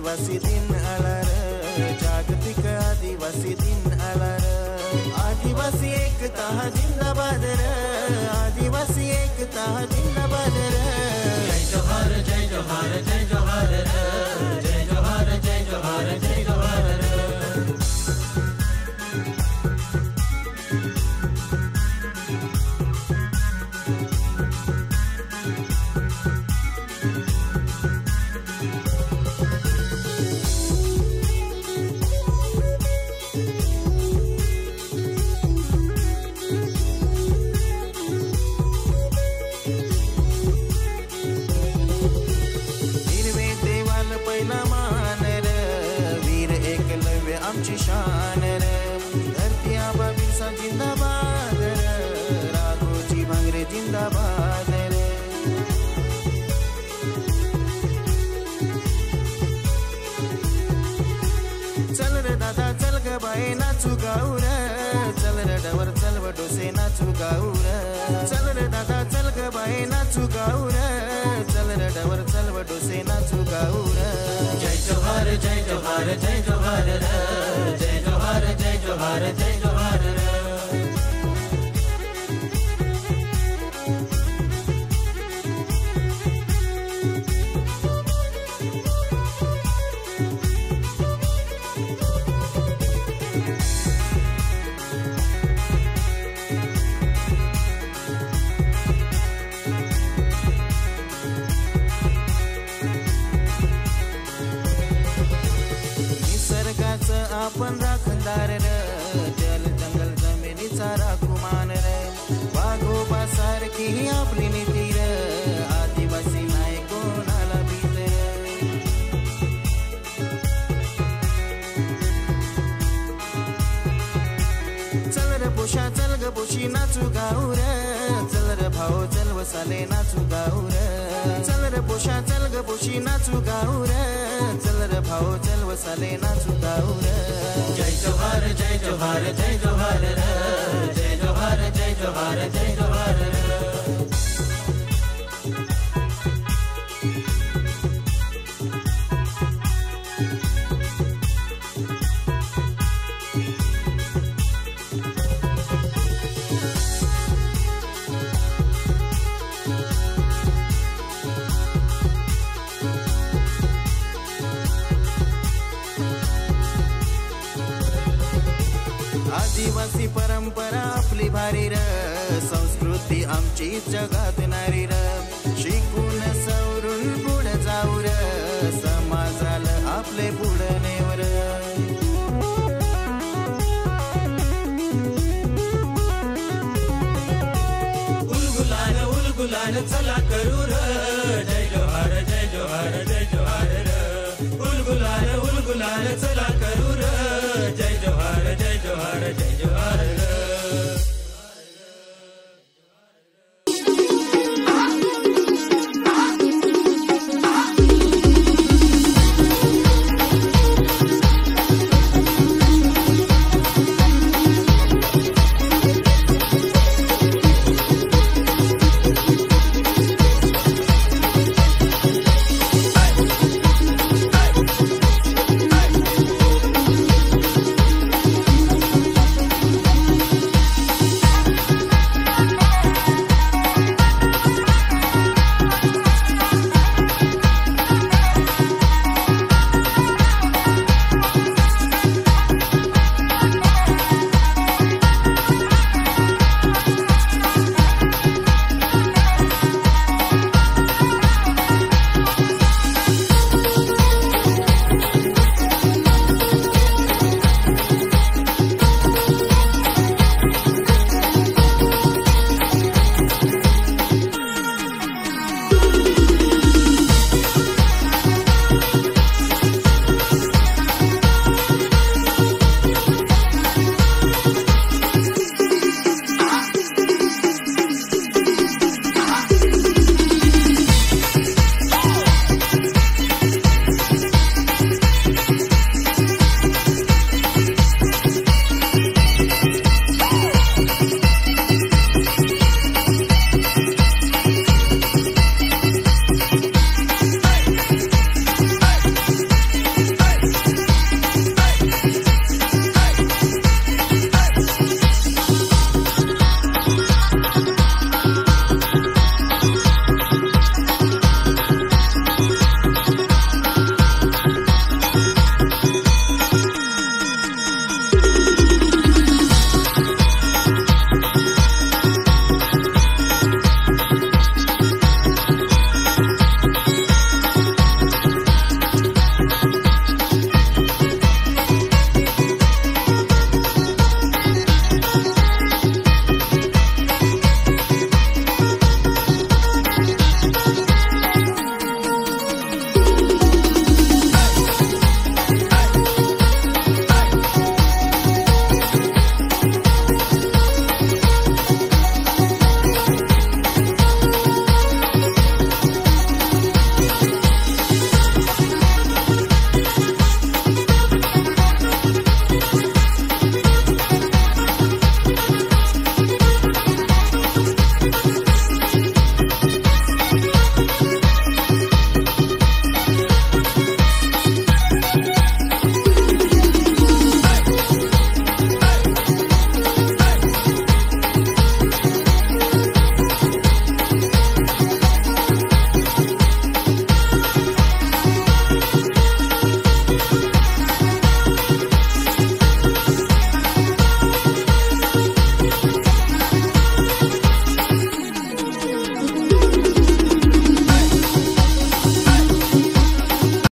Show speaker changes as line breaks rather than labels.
आदिवासी दिन आला र, जागतिक आदिवासी दिन आला र. आदिवासी एकता जिंदाबाद र, आदिवासी एकता जिंदाबाद र.
जय जोहार जय जोहार जय जोहार र, जय जोहार जय जोहार जय जोहार र.
आमची शान र, धरती आबा बिरसा जिंदाबाद र, राघोजी भांगरे जिंदाबाद र. चल रे दादा चल ग बाई नाचू गाऊ र, चल रे डवर चल व डोसे नाचू गाऊ र. चल रे दादा चल ग बाई नाचू गाऊ र, चल रे डवर चल व डोसे नाचू गाऊ र.
जय जोहार जय जोहार जय जोहार र, जय जोहार जय जोहार जय जोहार र.
आपण राखणदार र, जल जंगल जमिनीचा राखुमान र. वाघोबा सारखी ही आपली नीती र, आदिवासी नाही कोणाला भीत र. चल रे पोषा चल ग पोशी नाचू गाऊ र, चल रे भाऊ चल वसाले नाचू गाऊ र. चल रे पोषा चल ग पोशी नाचू गाऊ र, चल रे भाऊ चल वसाले नाचू गाऊ र.
जय जोहार जय जोहार जय जोहार र, जय जोहार जय जोहार जय जोहार र.
आदिवासी परंपरा आपली भारी र, संस्कृती आमची जगात नारी र. शिकून सवरून पुढे जाऊ र, समाजाला आपले पुढे नेवर.
उलगुलान चला करू र, जय जोहार जय जोहार जय जोहार र. उलगुलान चला करू र, जय